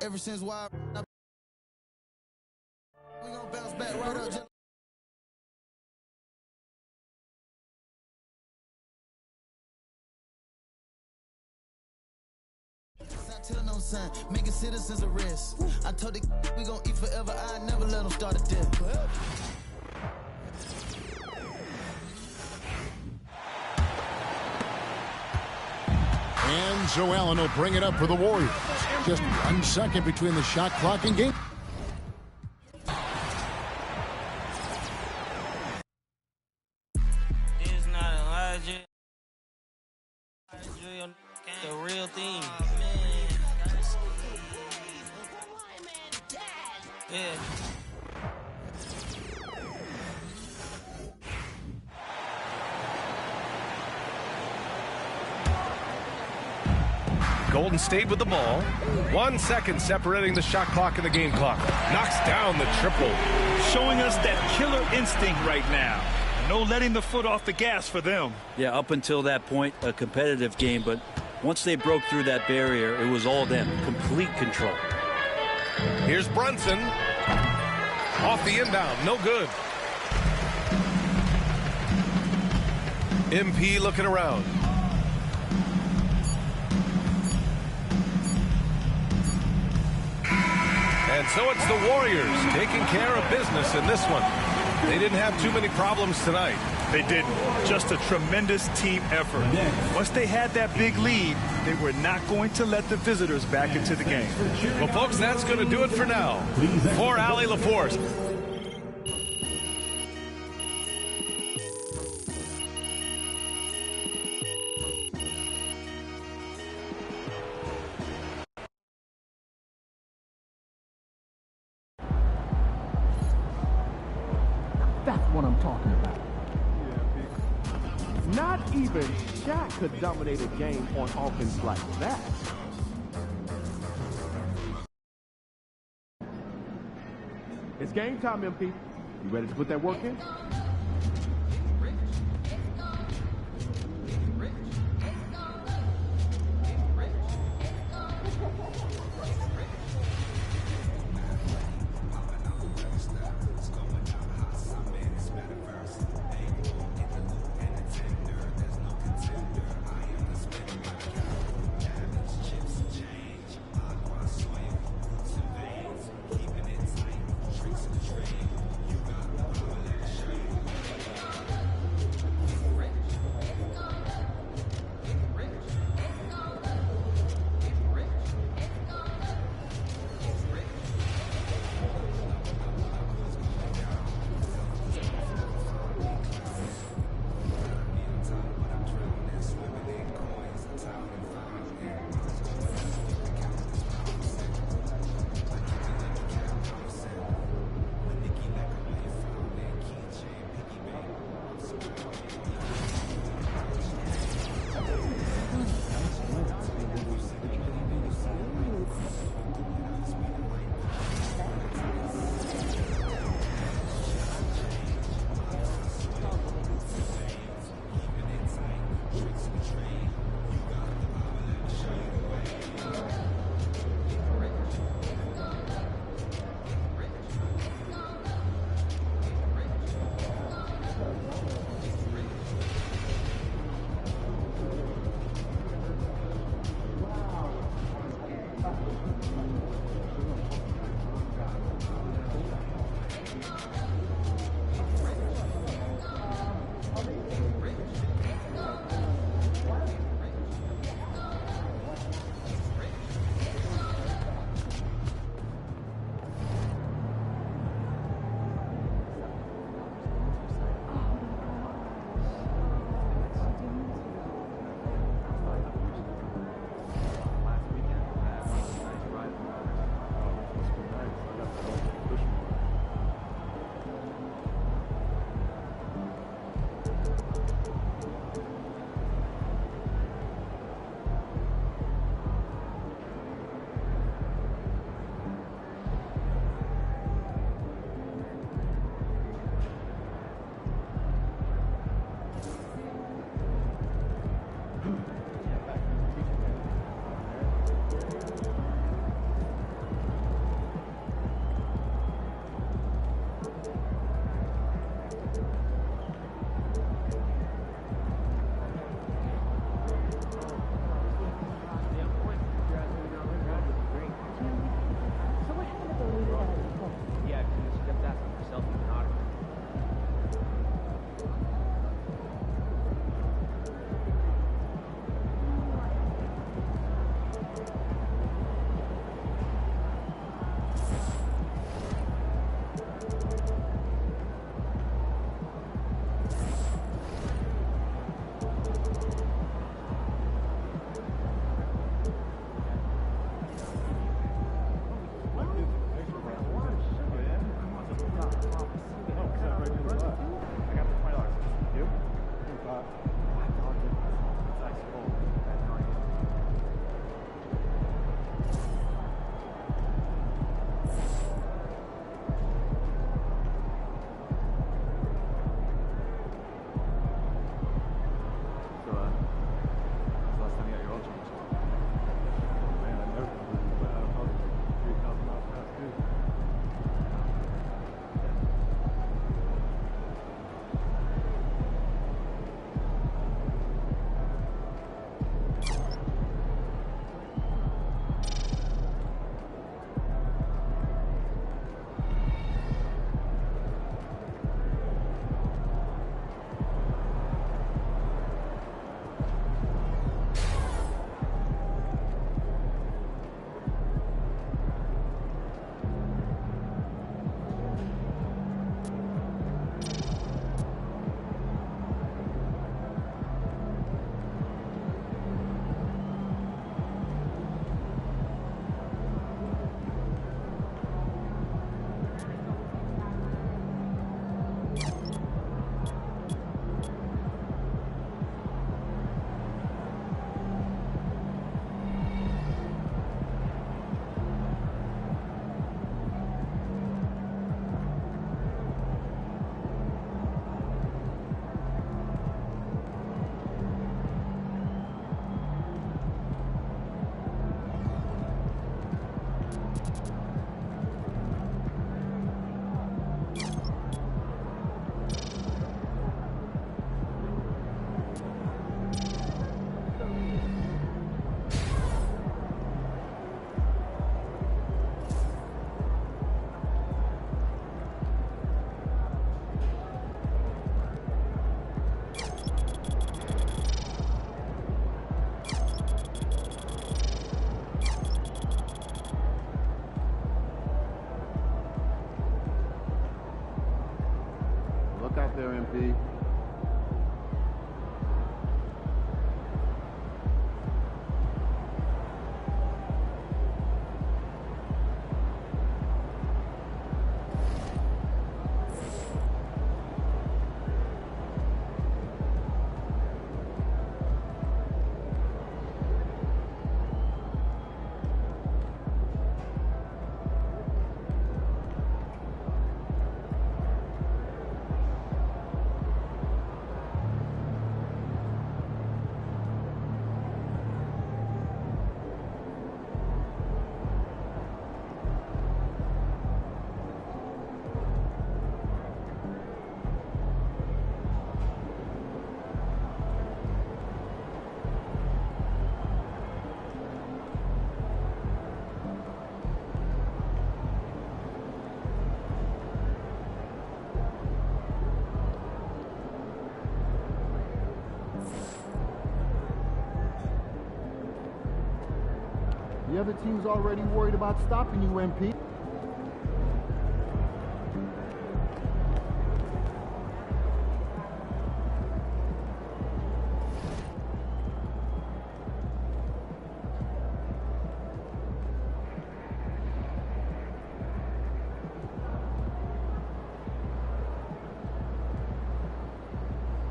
Ever since why we gonna bounce back right up. Tell no son, making citizens arrest. I told the we gon' eat forever. I never let them start a death. And Joe Allen will bring it up for the Warriors. Just 1 second between the shot clock and game. It's not Elijah. The real thing. Yeah. Golden State with the ball. 1 second separating the shot clock and the game clock. Knocks down the triple. Showing us that killer instinct right now. No letting the foot off the gas for them. Yeah, up until that point, a competitive game, but once they broke through that barrier, it was all them. Complete control. Here's Brunson. Off the inbound, no good. MP looking around. And so it's the Warriors taking care of business in this one. They didn't have too many problems tonight. They didn't. Just a tremendous team effort. Once they had that big lead, they were not going to let the visitors back into the game. Well, folks, that's going to do it for now. For Allie LaForce. That's what I'm talking about. Not even Shaq could dominate a game on offense like that. It's game time, MP. You ready to put that work in? Look out there, MP. The other team's already worried about stopping you, MP.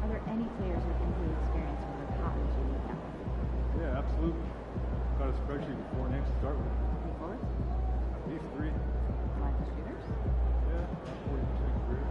Are there any players with NBA experience from their college you need now? Yeah, absolutely. Got a spreadsheet with 4 names to start with. Any forwards? At least 3. Like the shooters? Yeah, 40% career.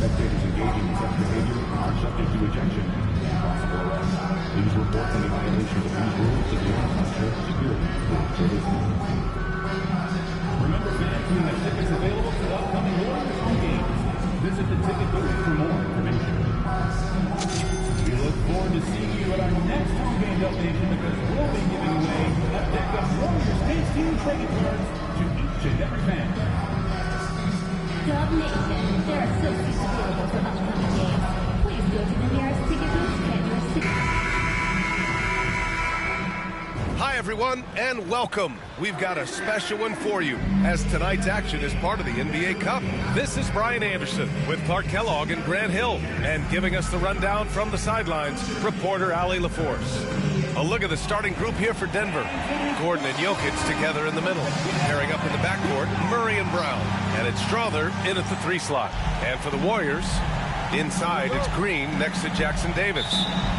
Spectators engaging in such behavior are subject to ejection. Please report any violations of these rules to the on-site church security for further fines. Remember, fans, we have tickets available for the upcoming Warriors home games. Visit the ticket booth for more information. We look forward to seeing you at our next home game updation because we'll be giving away a deck of Warriors Base Team trading cards to each and every fan. Dub Nation, there are still seats available for upcoming games. everyone, and welcome. We've got a special one for you, as tonight's action is part of the NBA Cup. This is Brian Anderson with Clark Kellogg and Grant Hill, and giving us the rundown from the sidelines, reporter Allie LaForce. A look at the starting group here for Denver. Gordon and Jokic together in the middle. Pairing up in the backcourt, Murray and Brown. And it's Strother in at the 3 slot. And for the Warriors, inside, it's Green next to Jackson Davis.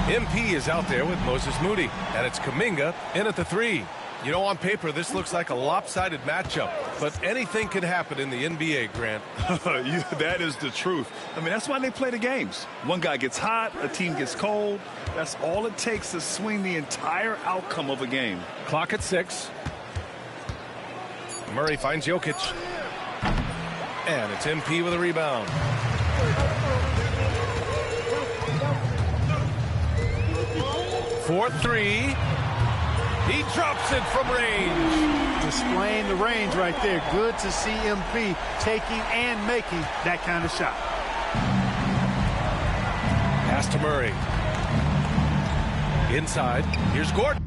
MP is out there with Moses Moody. And it's Kuminga in at the 3. You know, on paper, this looks like a lopsided matchup. But anything can happen in the NBA, Grant. That is the truth. I mean, that's why they play the games. One guy gets hot, a team gets cold. That's all it takes to swing the entire outcome of a game. Clock at 6. Murray finds Jokic. And it's MP with a rebound. For 3. He drops it from range. Displaying the range right there. Good to see MP taking and making that kind of shot. Pass to Murray. Inside. Here's Gordon.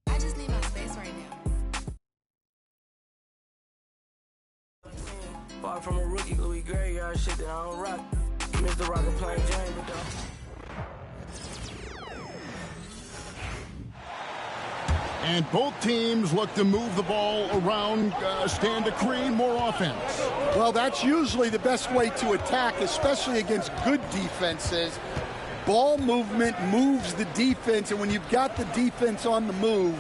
I just need my space right now. Far from a rookie, Louis Graveyard shit that I don't rock. Mr. Rocket playing James, but And both teams look to move the ball around, stand to create more offense. Well, that's usually the best way to attack, especially against good defenses. Ball movement moves the defense, and when you've got the defense on the move,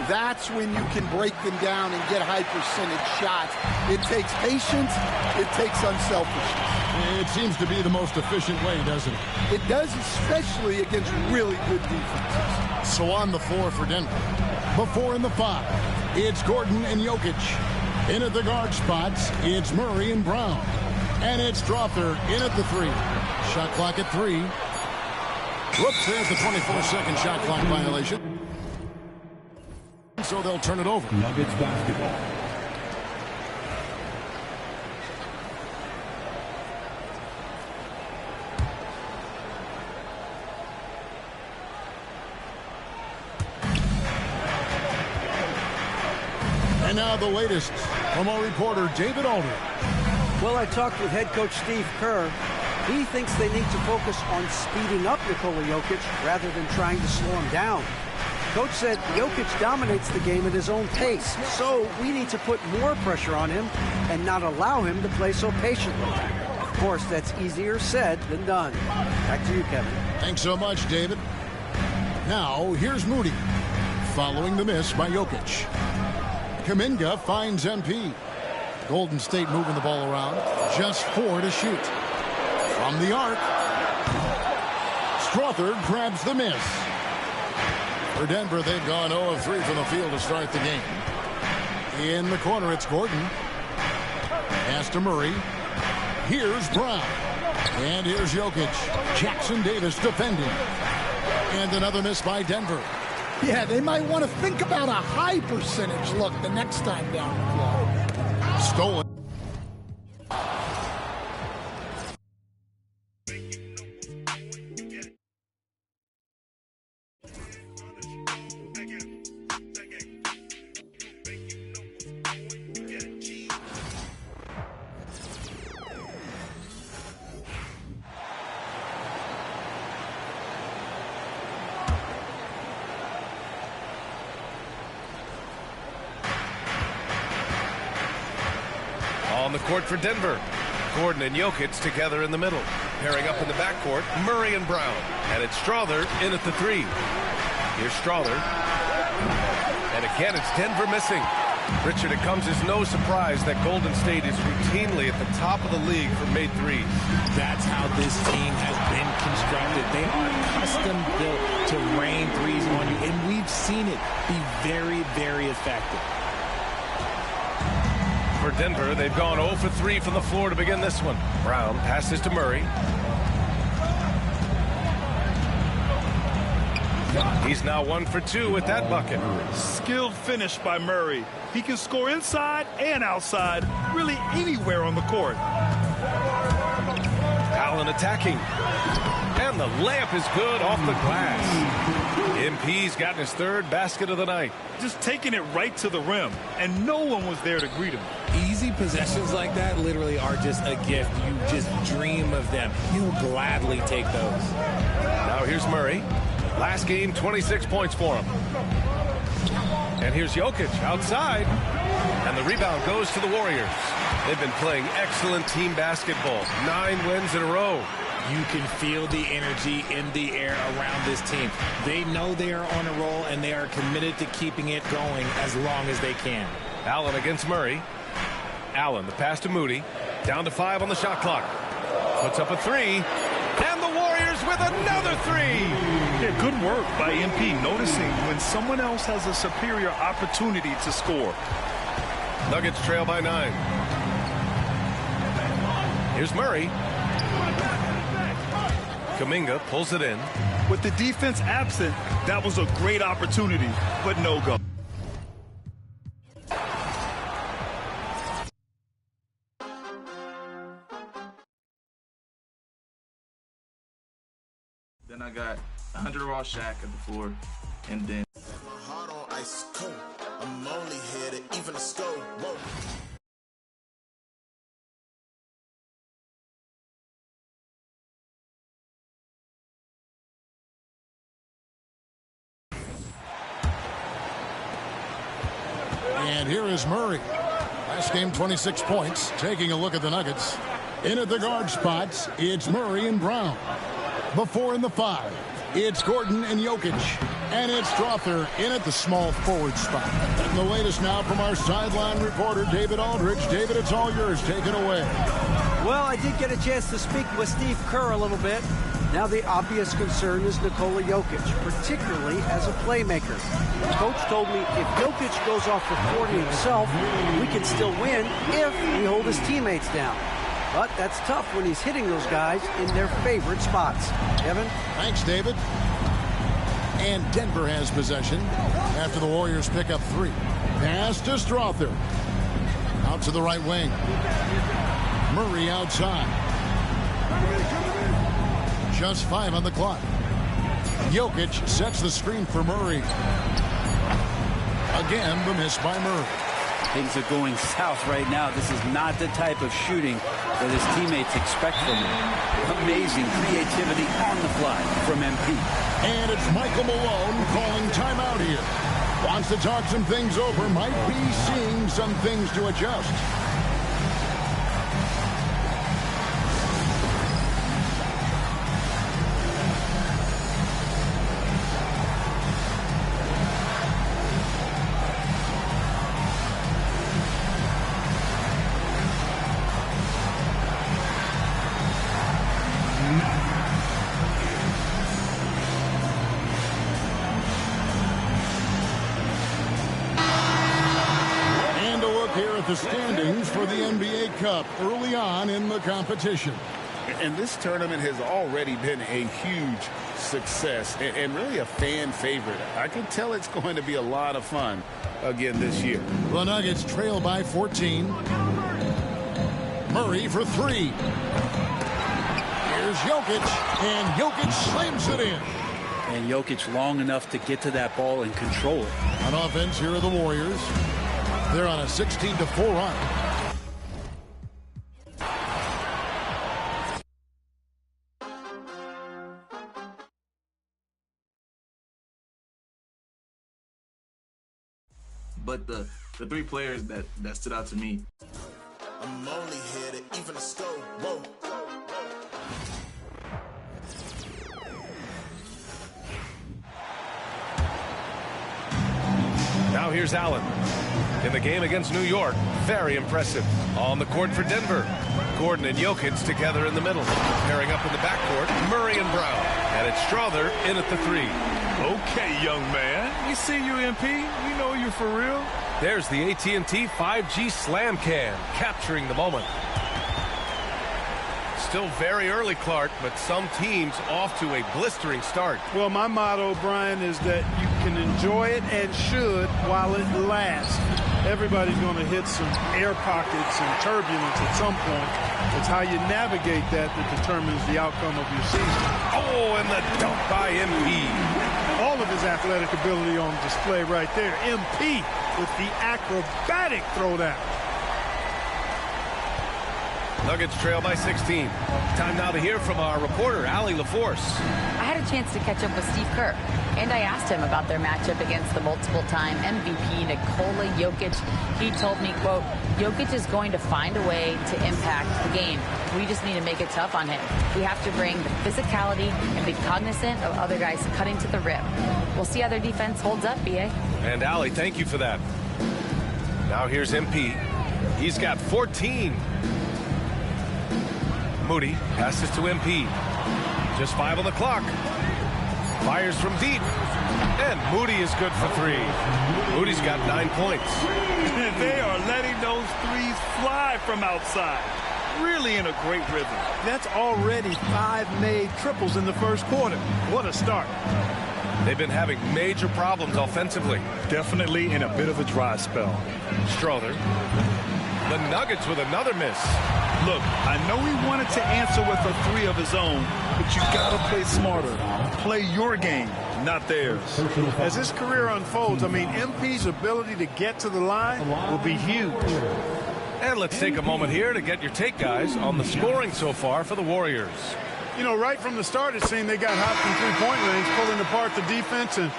that's when you can break them down and get high percentage shots. It takes patience. It takes unselfishness. It seems to be the most efficient way, doesn't it? It does, especially against really good defenses. So on the floor for Denver. Before in the 5, it's Gordon and Jokic. In at the guard spots, it's Murray and Brown. And it's Strother in at the 3. Shot clock at 3. Whoops, there's the 24-second shot clock violation. So they'll turn it over. Nuggets basketball. And now the latest from our reporter, David Aldridge. Well, I talked with head coach Steve Kerr. He thinks they need to focus on speeding up Nikola Jokic rather than trying to slow him down. Coach said Jokic dominates the game at his own pace, so we need to put more pressure on him and not allow him to play so patiently. Of course, that's easier said than done. Back to you, Kevin. Thanks so much, David. Now, here's Moody, following the miss by Jokic. Kuminga finds MP. Golden State moving the ball around. Just 4 to shoot. From the arc. Strother grabs the miss. For Denver, they've gone 0 of 3 from the field to start the game. In the corner, it's Gordon. Pass to Murray. Here's Brown. And here's Jokic. Jackson Davis defending. And another miss by Denver. Yeah, they might want to think about a high percentage look the next time down the floor. Stolen. On the court for Denver, Gordon and Jokic together in the middle. Pairing up in the backcourt, Murray and Brown. And it's Strother in at the 3. Here's Strother. And again, it's Denver missing. Richard, it comes as no surprise that Golden State is routinely at the top of the league for made threes. That's how this team has been constructed. They are custom built to rain threes on you, and we've seen it be very, very effective. For Denver, they've gone 0 for 3 from the floor to begin this one. Brown passes to Murray. He's now 1 for 2 with that bucket. Skilled finish by Murray. He can score inside and outside, really anywhere on the court. Allen attacking. And the layup is good off the glass. MP's gotten his third basket of the night. Just taking it right to the rim, and no one was there to greet him. Easy possessions like that literally are just a gift. You just dream of them. He'll gladly take those. Now here's Murray. Last game, 26 points for him. And here's Jokic outside. And the rebound goes to the Warriors. They've been playing excellent team basketball. 9 wins in a row. You can feel the energy in the air around this team. They know they are on a roll, and they are committed to keeping it going as long as they can. Allen against Murray. Allen, the pass to Moody. Down to 5 on the shot clock. Puts up a 3. And the Warriors with another 3. Yeah, good work by MP, noticing when someone else has a superior opportunity to score. Nuggets trail by 9. Here's Murray. Kuminga pulls it in. With the defense absent, that was a great opportunity, but no go. Then I got 100 raw Shaq at the 4, and then my heart on ice cold. I'm only here to even a score. Whoa. And here is Murray. Last game, 26 points. Taking a look at the Nuggets. In at the guard spots, it's Murray and Brown. Before in the 5, it's Gordon and Jokic. And it's Strother in at the small forward spot. And the latest now from our sideline reporter, David Aldridge. David, it's all yours. Take it away. Well, I did get a chance to speak with Steve Kerr a little bit. Now the obvious concern is Nikola Jokic, particularly as a playmaker. The coach told me if Jokic goes off for 40 himself, we can still win if we hold his teammates down. But that's tough when he's hitting those guys in their favorite spots. Kevin? Thanks, David. And Denver has possession after the Warriors pick up 3. Pass to Strother. Out to the right wing. Murray outside. Just 5 on the clock. Jokic sets the screen for Murray. Again, the miss by Murray. Things are going south right now. This is not the type of shooting that his teammates expect from him. Amazing creativity on the fly from MP. And it's Michael Malone calling timeout here. Wants to talk some things over. Might be seeing some things to adjust. The standings for the NBA Cup early on in the competition. And this tournament has already been a huge success and really a fan favorite. I can tell it's going to be a lot of fun again this year. The Nuggets trail by 14. Murray for 3. Here's Jokic, and Jokic slams it in. And Jokic long enough to get to that ball and control it. On offense, here are the Warriors. They're on a 16-4 run. But the 3 players that stood out to me. I'm only here to even a score. Whoa. Now here's Allen. In the game against New York, very impressive. On the court for Denver, Gordon and Jokic together in the middle. Pairing up in the backcourt, Murray and Brown. And it's Strother in at the 3. Okay, young man. We see you, MP. We know you for real. There's the AT&T 5G Slam Cam, capturing the moment. Still very early, Clark, but some teams off to a blistering start. Well, my motto, Brian, is that you can enjoy it and should while it lasts. Everybody's going to hit some air pockets and turbulence at some point. It's how you navigate that determines the outcome of your season. Oh, and the dunk by MP. All of his athletic ability on display right there. MP with the acrobatic throwdown. Nuggets trail by 16. Time now to hear from our reporter, Allie LaForce. I had a chance to catch up with Steve Kerr, and I asked him about their matchup against the multiple-time MVP Nikola Jokic. He told me, quote, Jokic is going to find a way to impact the game. We just need to make it tough on him. We have to bring the physicality and be cognizant of other guys cutting to the rim. We'll see how their defense holds up, B.A. And Allie, thank you for that. Now here's MP. He's got 14. Moody passes to MP. Just 5 on the clock. Fires from deep. And Moody is good for 3. Moody's got 9 points. They are letting those threes fly from outside. Really in a great rhythm. That's already 5 made triples in the first quarter. What a start. They've been having major problems offensively. Definitely in a bit of a dry spell. Strother. The Nuggets with another miss. Look, I know he wanted to answer with a 3 of his own, but you gotta play smarter. Play your game, not theirs. As his career unfolds, I mean, MP's ability to get to the line will be huge. And let's take a moment here to get your take, guys, on the scoring so far for the Warriors. You know, right from the start, it seemed they got hot from three-point range, pulling apart the defense and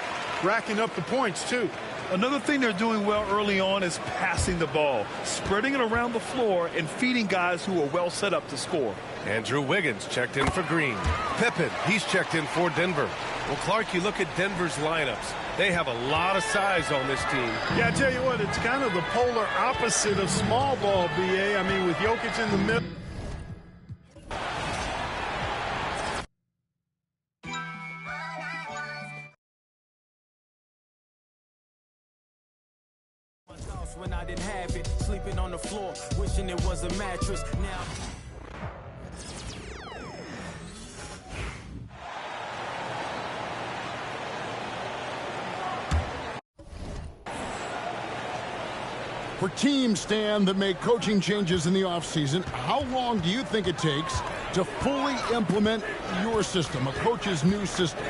racking up the points, too. Another thing they're doing well early on is passing the ball, spreading it around the floor and feeding guys who are well set up to score. Andrew Wiggins checked in for Green. Pippen, he's checked in for Denver. Well, Clark, you look at Denver's lineups. They have a lot of size on this team. Yeah, I tell you what, it's kind of the polar opposite of small ball, B.A. I mean, with Jokic in the middle. When I didn't have it, sleeping on the floor, wishing it was a mattress. Now For teams, Stan, that make coaching changes in the offseason, how long do you think it takes to fully implement your system, a coach's new system?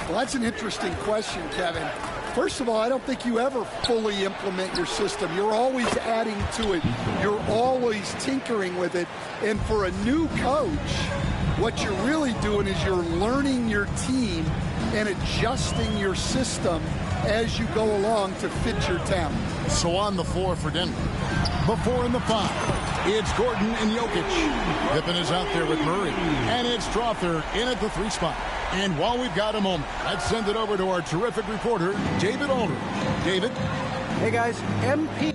Well, that's an interesting question, Kevin. First of all, I don't think you ever fully implement your system. You're always adding to it. You're always tinkering with it. And for a new coach, what you're really doing is you're learning your team and adjusting your system as you go along to fit your talent. So on the floor for Denver, the 4 and the 5, it's Gordon and Jokic. Pippen is out there with Murray, and it's Strother in at the 3 spot. And while we've got a moment, let's send it over to our terrific reporter, David Aldridge. David? Hey, guys, MP.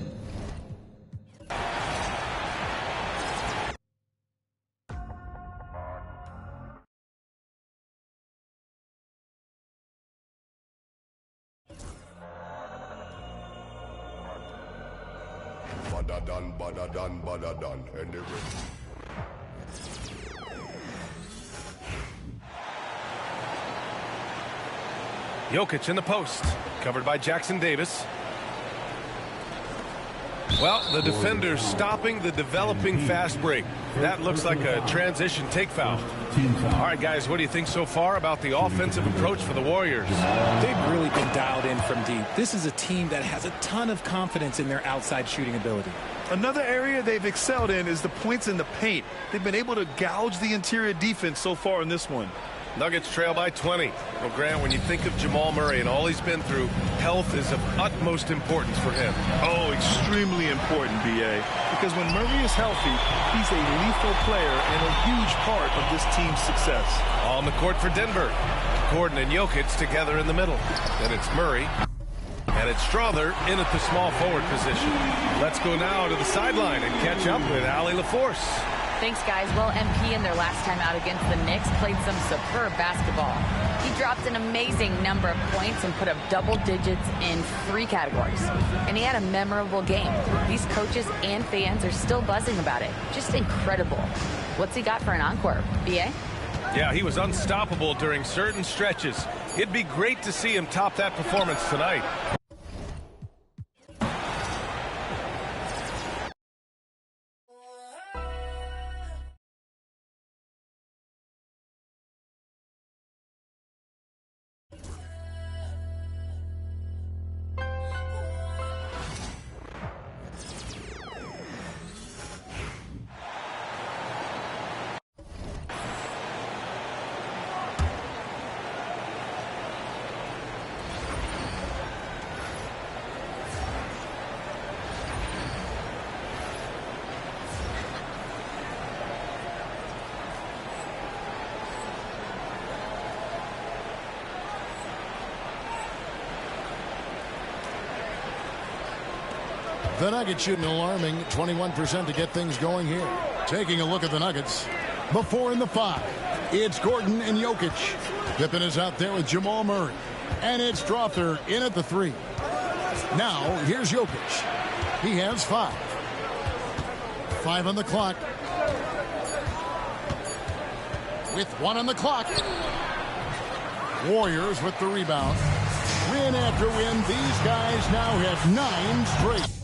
Badadan, and the rest. Jokic in the post, covered by Jackson Davis. Well, the defender's stopping the developing fast break. That looks like a transition take foul. All right, guys, what do you think so far about the offensive approach for the Warriors? They've really been dialed in from deep. This is a team that has a ton of confidence in their outside shooting ability. Another area they've excelled in is the points in the paint. They've been able to gouge the interior defense so far in this one. Nuggets trail by 20. Well, Grant, when you think of Jamal Murray and all he's been through, health is of utmost importance for him. Oh, extremely important, B.A. Because when Murray is healthy, he's a lethal player and a huge part of this team's success. On the court for Denver, Gordon and Jokic together in the middle. Then it's Murray. And it's Strother in at the small forward position. Let's go now to the sideline and catch up with Allie LaForce. Thanks, guys. Well, MP in their last time out against the Knicks played some superb basketball. He dropped an amazing number of points and put up double digits in 3 categories. And he had a memorable game. These coaches and fans are still buzzing about it. Just incredible. What's he got for an encore, B.A.? Yeah, he was unstoppable during certain stretches. It'd be great to see him top that performance tonight. The Nuggets shooting an alarming 21% to get things going here. Taking a look at the Nuggets. Before in the 5, it's Gordon and Jokic. Pippen is out there with Jamal Murray. And it's Strother in at the 3. Now, here's Jokic. He has 5. 5 on the clock. With 1 on the clock. Warriors with the rebound. Win after win, these guys now have 9 straight.